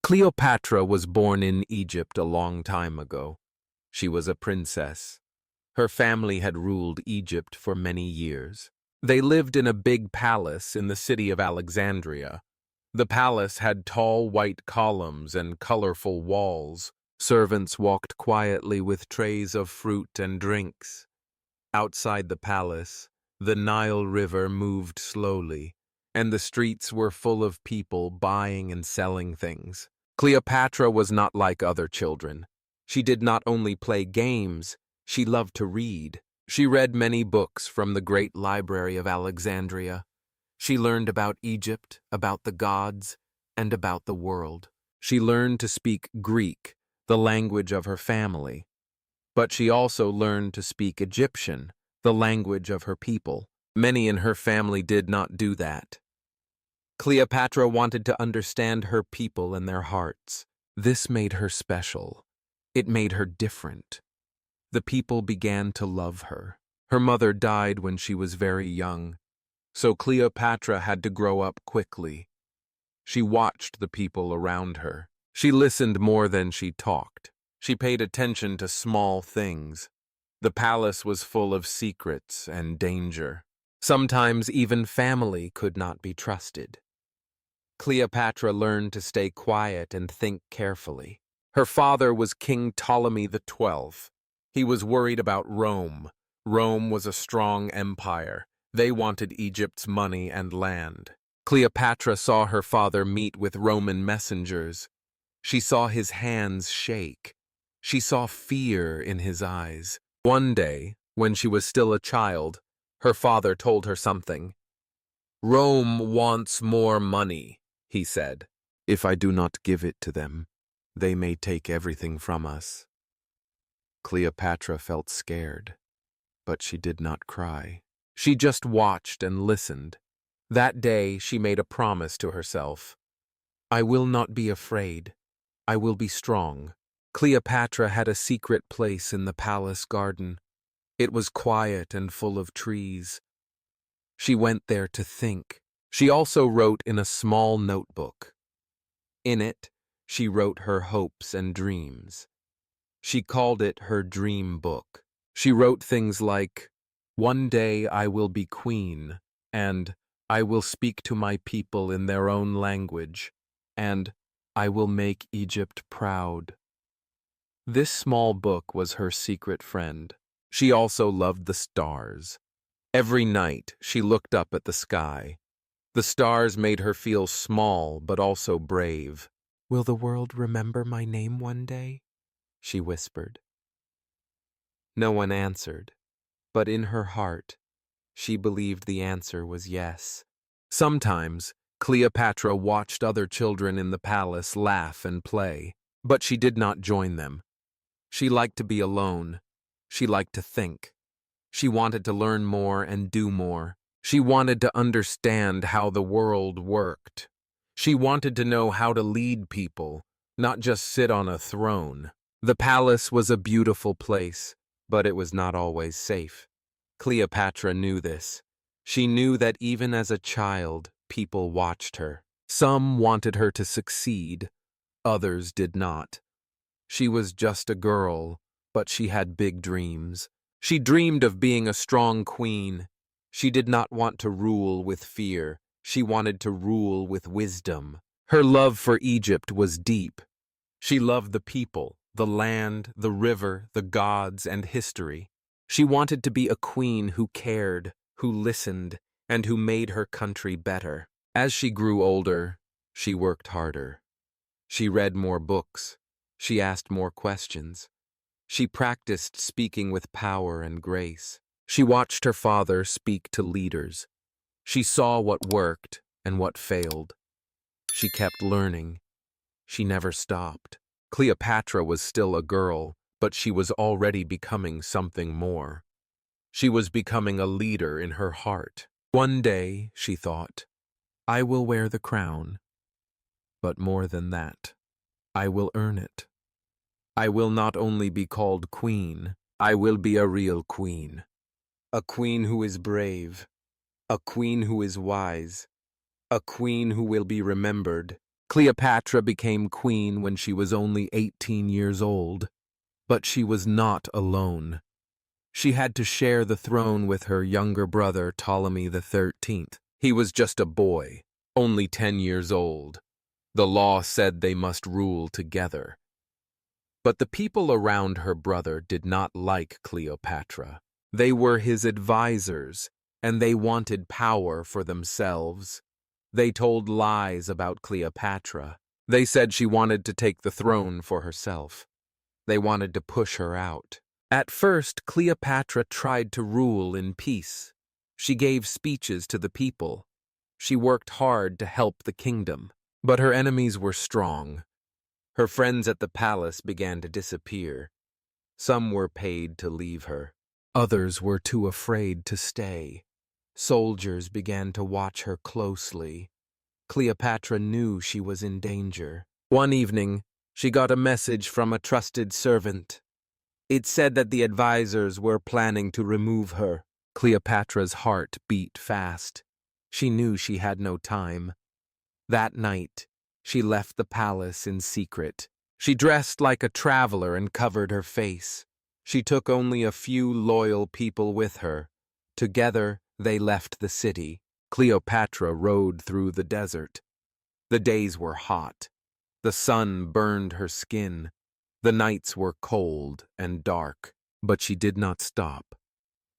Cleopatra was born in Egypt a long time ago. She was a princess. Her family had ruled Egypt for many years. They lived in a big palace in the city of Alexandria. The palace had tall white columns and colorful walls. Servants walked quietly with trays of fruit and drinks. Outside the palace, the Nile River moved slowly, and the streets were full of people buying and selling things. Cleopatra was not like other children. She did not only play games, she loved to read. She read many books from the great library of Alexandria. She learned about Egypt, about the gods, and about the world. She learned to speak Greek, the language of her family. But she also learned to speak Egyptian, the language of her people. Many in her family did not do that. Cleopatra wanted to understand her people and their hearts. This made her special. It made her different. The people began to love her. Her mother died when she was very young, so Cleopatra had to grow up quickly. She watched the people around her. She listened more than she talked. She paid attention to small things. The palace was full of secrets and danger. Sometimes even family could not be trusted. Cleopatra learned to stay quiet and think carefully. Her father was King Ptolemy XII. He was worried about Rome. Rome was a strong empire. They wanted Egypt's money and land. Cleopatra saw her father meet with Roman messengers. She saw his hands shake. She saw fear in his eyes. One day, when she was still a child, her father told her something. "Rome wants more money," he said. "If I do not give it to them, they may take everything from us." Cleopatra felt scared, but she did not cry. She just watched and listened. That day she made a promise to herself. "I will not be afraid. I will be strong." Cleopatra had a secret place in the palace garden. It was quiet and full of trees. She went there to think. She also wrote in a small notebook. In it, she wrote her hopes and dreams. She called it her dream book. She wrote things like, "One day I will be queen," and "I will speak to my people in their own language," and "I will make Egypt proud." This small book was her secret friend. She also loved the stars. Every night she looked up at the sky. The stars made her feel small but also brave. "Will the world remember my name one day?" she whispered. No one answered, but in her heart, she believed the answer was yes. Sometimes, Cleopatra watched other children in the palace laugh and play, but she did not join them. She liked to be alone. She liked to think. She wanted to learn more and do more. She wanted to understand how the world worked. She wanted to know how to lead people, not just sit on a throne. The palace was a beautiful place, but it was not always safe. Cleopatra knew this. She knew that even as a child, people watched her. Some wanted her to succeed, others did not. She was just a girl, but she had big dreams. She dreamed of being a strong queen. She did not want to rule with fear. She wanted to rule with wisdom. Her love for Egypt was deep. She loved the people, the land, the river, the gods, and history. She wanted to be a queen who cared, who listened, and who made her country better. As she grew older, she worked harder. She read more books. She asked more questions. She practiced speaking with power and grace. She watched her father speak to leaders. She saw what worked and what failed. She kept learning. She never stopped. Cleopatra was still a girl, but she was already becoming something more. She was becoming a leader in her heart. One day, she thought, "I will wear the crown. But more than that, I will earn it. I will not only be called queen, I will be a real queen. A queen who is brave, a queen who is wise, a queen who will be remembered, Cleopatra became queen when she was only 18 years old, but she was not alone. She had to share the throne with her younger brother Ptolemy XIII. He was just a boy, only 10 years old. The law said they must rule together. But the people around her brother did not like Cleopatra. They were his advisors, and they wanted power for themselves. They told lies about Cleopatra. They said she wanted to take the throne for herself. They wanted to push her out. At first, Cleopatra tried to rule in peace. She gave speeches to the people. She worked hard to help the kingdom. But her enemies were strong. Her friends at the palace began to disappear. Some were paid to leave her. Others were too afraid to stay. Soldiers began to watch her closely. Cleopatra knew she was in danger. One evening, she got a message from a trusted servant. It said that the advisors were planning to remove her. Cleopatra's heart beat fast. She knew she had no time. That night, she left the palace in secret. She dressed like a traveler and covered her face. She took only a few loyal people with her. Together, they left the city. Cleopatra rode through the desert. The days were hot. The sun burned her skin. The nights were cold and dark, but she did not stop.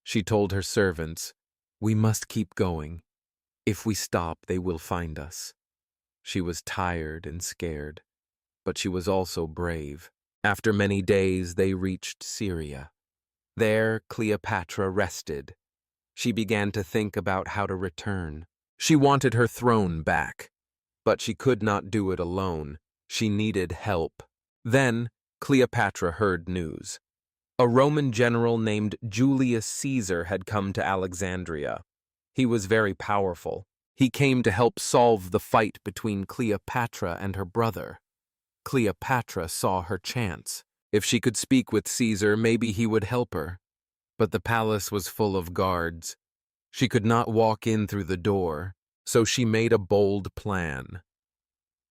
She told her servants, "We must keep going. If we stop, they will find us." She was tired and scared, but she was also brave. After many days, they reached Syria. There, Cleopatra rested. She began to think about how to return. She wanted her throne back, but she could not do it alone. She needed help. Then, Cleopatra heard news. A Roman general named Julius Caesar had come to Alexandria. He was very powerful. He came to help solve the fight between Cleopatra and her brother. Cleopatra saw her chance. If she could speak with Caesar, maybe he would help her. But the palace was full of guards. She could not walk in through the door, so she made a bold plan.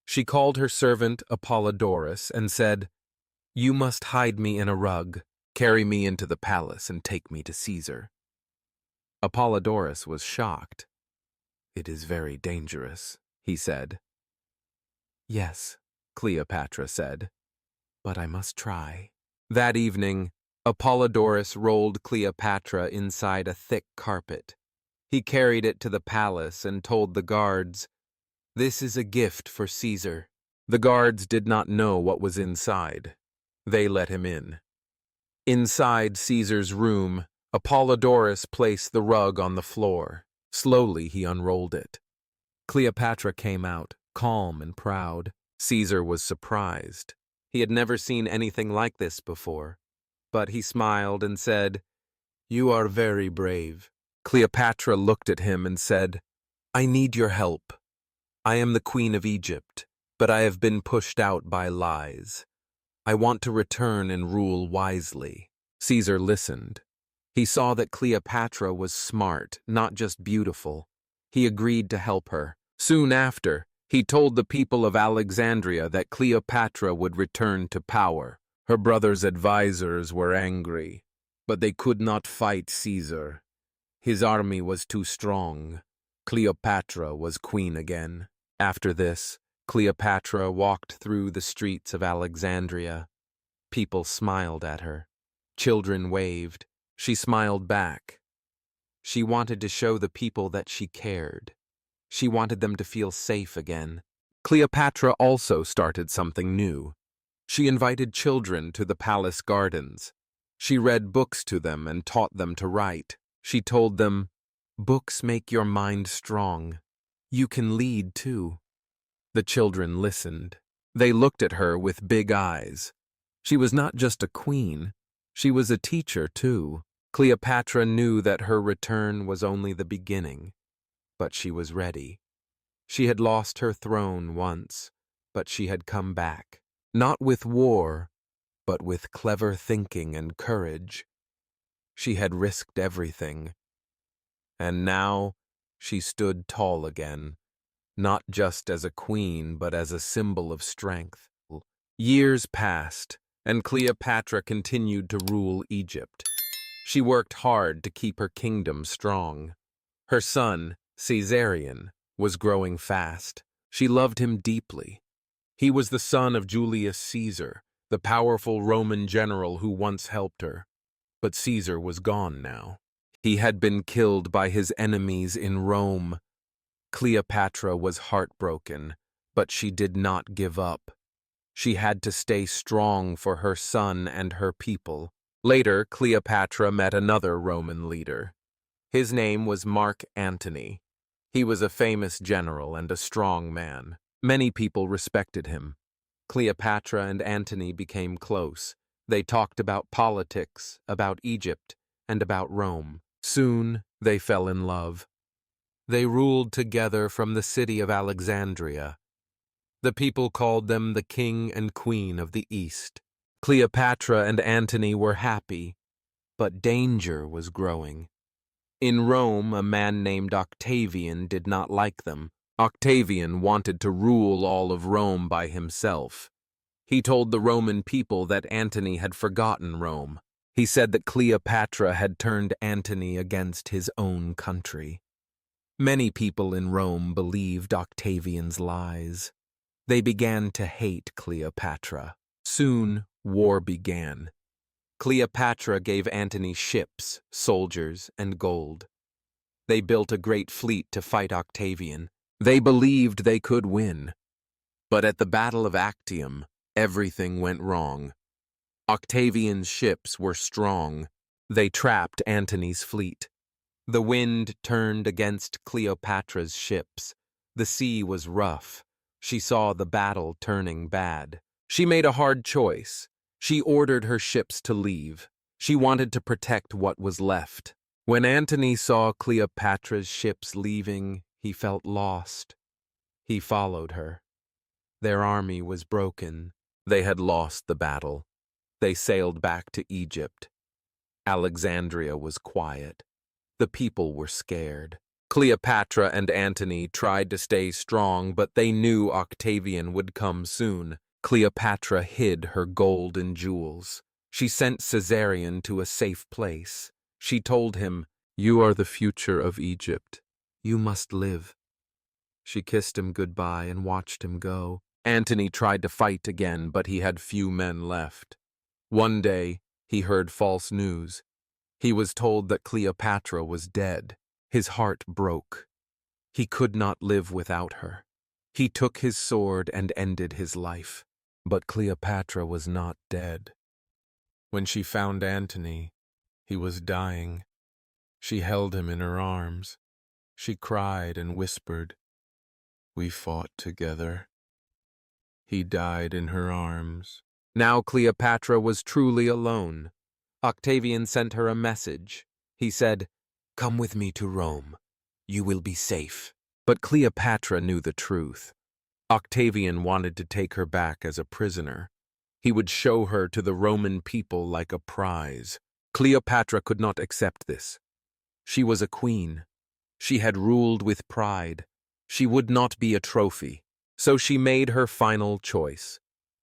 She called her servant Apollodorus and said, "You must hide me in a rug, carry me into the palace, and take me to Caesar." Apollodorus was shocked. "It is very dangerous," he said. "Yes," Cleopatra said, "but I must try." That evening, Apollodorus rolled Cleopatra inside a thick carpet. He carried it to the palace and told the guards, "This is a gift for Caesar." The guards did not know what was inside. They let him in. Inside Caesar's room, Apollodorus placed the rug on the floor. Slowly he unrolled it. Cleopatra came out, calm and proud. Caesar was surprised. He had never seen anything like this before. But he smiled and said, "You are very brave." Cleopatra looked at him and said, "I need your help. I am the Queen of Egypt, but I have been pushed out by lies. I want to return and rule wisely." Caesar listened. He saw that Cleopatra was smart, not just beautiful. He agreed to help her. Soon after, he told the people of Alexandria that Cleopatra would return to power. Her brother's advisors were angry, but they could not fight Caesar. His army was too strong. Cleopatra was queen again. After this, Cleopatra walked through the streets of Alexandria. People smiled at her. Children waved. She smiled back. She wanted to show the people that she cared. She wanted them to feel safe again. Cleopatra also started something new. She invited children to the palace gardens. She read books to them and taught them to write. She told them, "Books make your mind strong. You can lead too." The children listened. They looked at her with big eyes. She was not just a queen. She was a teacher too. Cleopatra knew that her return was only the beginning, but she was ready. She had lost her throne once, but she had come back. Not with war, but with clever thinking and courage. She had risked everything. And now she stood tall again, not just as a queen, but as a symbol of strength. Years passed, and Cleopatra continued to rule Egypt. She worked hard to keep her kingdom strong. Her son, Caesarion, was growing fast. She loved him deeply. He was the son of Julius Caesar, the powerful Roman general who once helped her. But Caesar was gone now. He had been killed by his enemies in Rome. Cleopatra was heartbroken, but she did not give up. She had to stay strong for her son and her people. Later, Cleopatra met another Roman leader. His name was Mark Antony. He was a famous general and a strong man. Many people respected him. Cleopatra and Antony became close. They talked about politics, about Egypt, and about Rome. Soon, they fell in love. They ruled together from the city of Alexandria. The people called them the King and Queen of the East. Cleopatra and Antony were happy, but danger was growing. In Rome, a man named Octavian did not like them. Octavian wanted to rule all of Rome by himself. He told the Roman people that Antony had forgotten Rome. He said that Cleopatra had turned Antony against his own country. Many people in Rome believed Octavian's lies. They began to hate Cleopatra. Soon, war began. Cleopatra gave Antony ships, soldiers, and gold. They built a great fleet to fight Octavian. They believed they could win. But at the Battle of Actium, everything went wrong. Octavian's ships were strong. They trapped Antony's fleet. The wind turned against Cleopatra's ships. The sea was rough. She saw the battle turning bad. She made a hard choice. She ordered her ships to leave. She wanted to protect what was left. When Antony saw Cleopatra's ships leaving, he felt lost. He followed her. Their army was broken. They had lost the battle. They sailed back to Egypt. Alexandria was quiet. The people were scared. Cleopatra and Antony tried to stay strong, but they knew Octavian would come soon. Cleopatra hid her gold and jewels. She sent Caesarion to a safe place. She told him, "You are the future of Egypt. You must live." She kissed him goodbye and watched him go. Antony tried to fight again, but he had few men left. One day, he heard false news. He was told that Cleopatra was dead. His heart broke. He could not live without her. He took his sword and ended his life. But Cleopatra was not dead. When she found Antony, he was dying. She held him in her arms. She cried and whispered, "We fought together." He died in her arms. Now Cleopatra was truly alone. Octavian sent her a message. He said, "Come with me to Rome. You will be safe." But Cleopatra knew the truth. Octavian wanted to take her back as a prisoner. He would show her to the Roman people like a prize. Cleopatra could not accept this. She was a queen. She had ruled with pride. She would not be a trophy. So she made her final choice.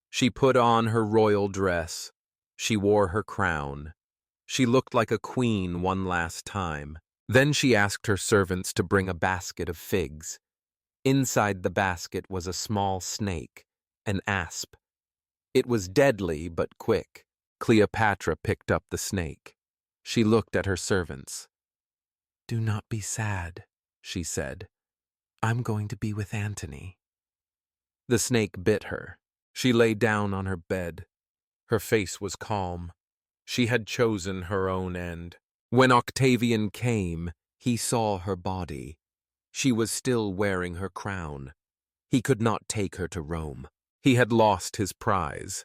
She put on her royal dress. She wore her crown. She looked like a queen one last time. Then she asked her servants to bring a basket of figs. Inside the basket was a small snake, an asp. It was deadly but quick. Cleopatra picked up the snake. She looked at her servants. "Do not be sad," she said. "I'm going to be with Antony." The snake bit her. She lay down on her bed. Her face was calm. She had chosen her own end. When Octavian came, he saw her body. She was still wearing her crown. He could not take her to Rome. He had lost his prize.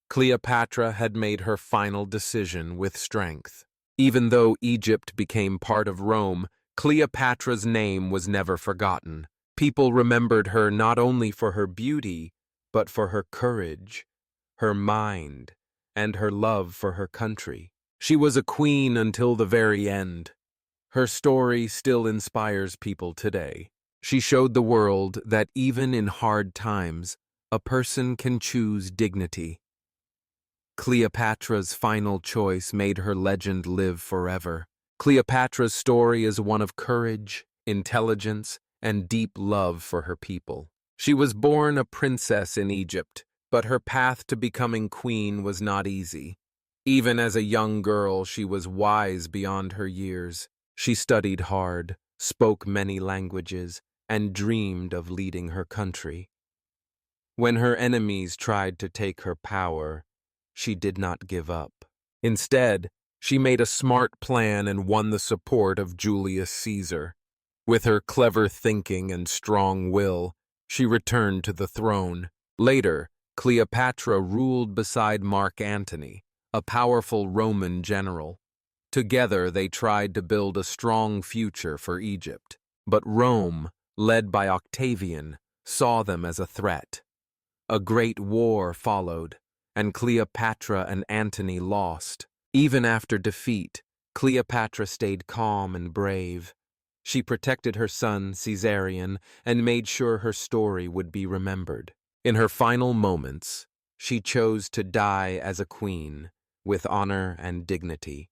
Cleopatra had made her final decision with strength. Even though Egypt became part of Rome, Cleopatra's name was never forgotten. People remembered her not only for her beauty, but for her courage, her mind, and her love for her country. She was a queen until the very end. Her story still inspires people today. She showed the world that even in hard times, a person can choose dignity. Cleopatra's final choice made her legend live forever. Cleopatra's story is one of courage, intelligence, and deep love for her people. She was born a princess in Egypt, but her path to becoming queen was not easy. Even as a young girl, she was wise beyond her years. She studied hard, spoke many languages, and dreamed of leading her country. When her enemies tried to take her power, she did not give up. Instead, she made a smart plan and won the support of Julius Caesar. With her clever thinking and strong will, she returned to the throne. Later, Cleopatra ruled beside Mark Antony, a powerful Roman general. Together, they tried to build a strong future for Egypt. But Rome, led by Octavian, saw them as a threat. A great war followed, and Cleopatra and Antony lost. Even after defeat, Cleopatra stayed calm and brave. She protected her son, Caesarion, and made sure her story would be remembered. In her final moments, she chose to die as a queen, with honor and dignity.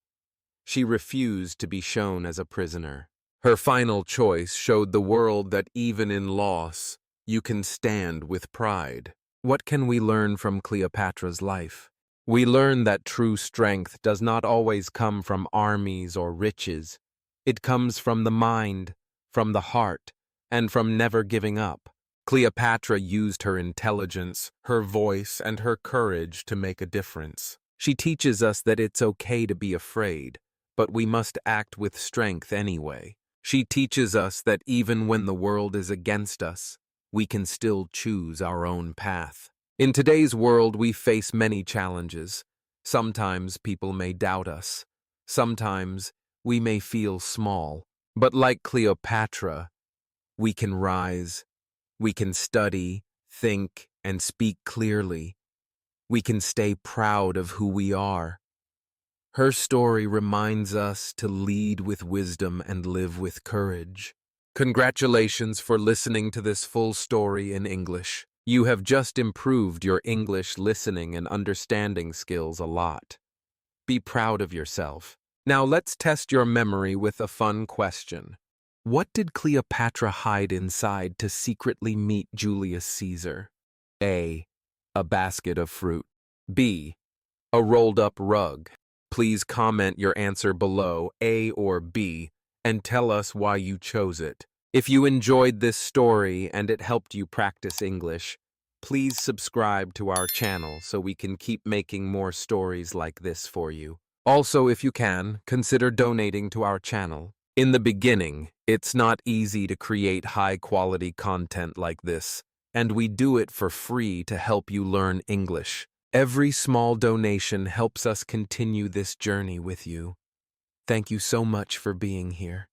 She refused to be shown as a prisoner. Her final choice showed the world that even in loss, you can stand with pride. What can we learn from Cleopatra's life? We learn that true strength does not always come from armies or riches. It comes from the mind, from the heart, and from never giving up. Cleopatra used her intelligence, her voice, and her courage to make a difference. She teaches us that it's okay to be afraid, but we must act with strength anyway. She teaches us that even when the world is against us, we can still choose our own path. In today's world, we face many challenges. Sometimes people may doubt us. Sometimes we may feel small. But like Cleopatra, we can rise. We can study, think, and speak clearly. We can stay proud of who we are. Her story reminds us to lead with wisdom and live with courage. Congratulations for listening to this full story in English. You have just improved your English listening and understanding skills a lot. Be proud of yourself. Now let's test your memory with a fun question. What did Cleopatra hide inside to secretly meet Julius Caesar? A. A basket of fruit. B. A rolled-up rug. Please comment your answer below, A or B, and tell us why you chose it. If you enjoyed this story and it helped you practice English, please subscribe to our channel so we can keep making more stories like this for you. Also, if you can, consider donating to our channel. In the beginning, it's not easy to create high-quality content like this, and we do it for free to help you learn English. Every small donation helps us continue this journey with you. Thank you so much for being here.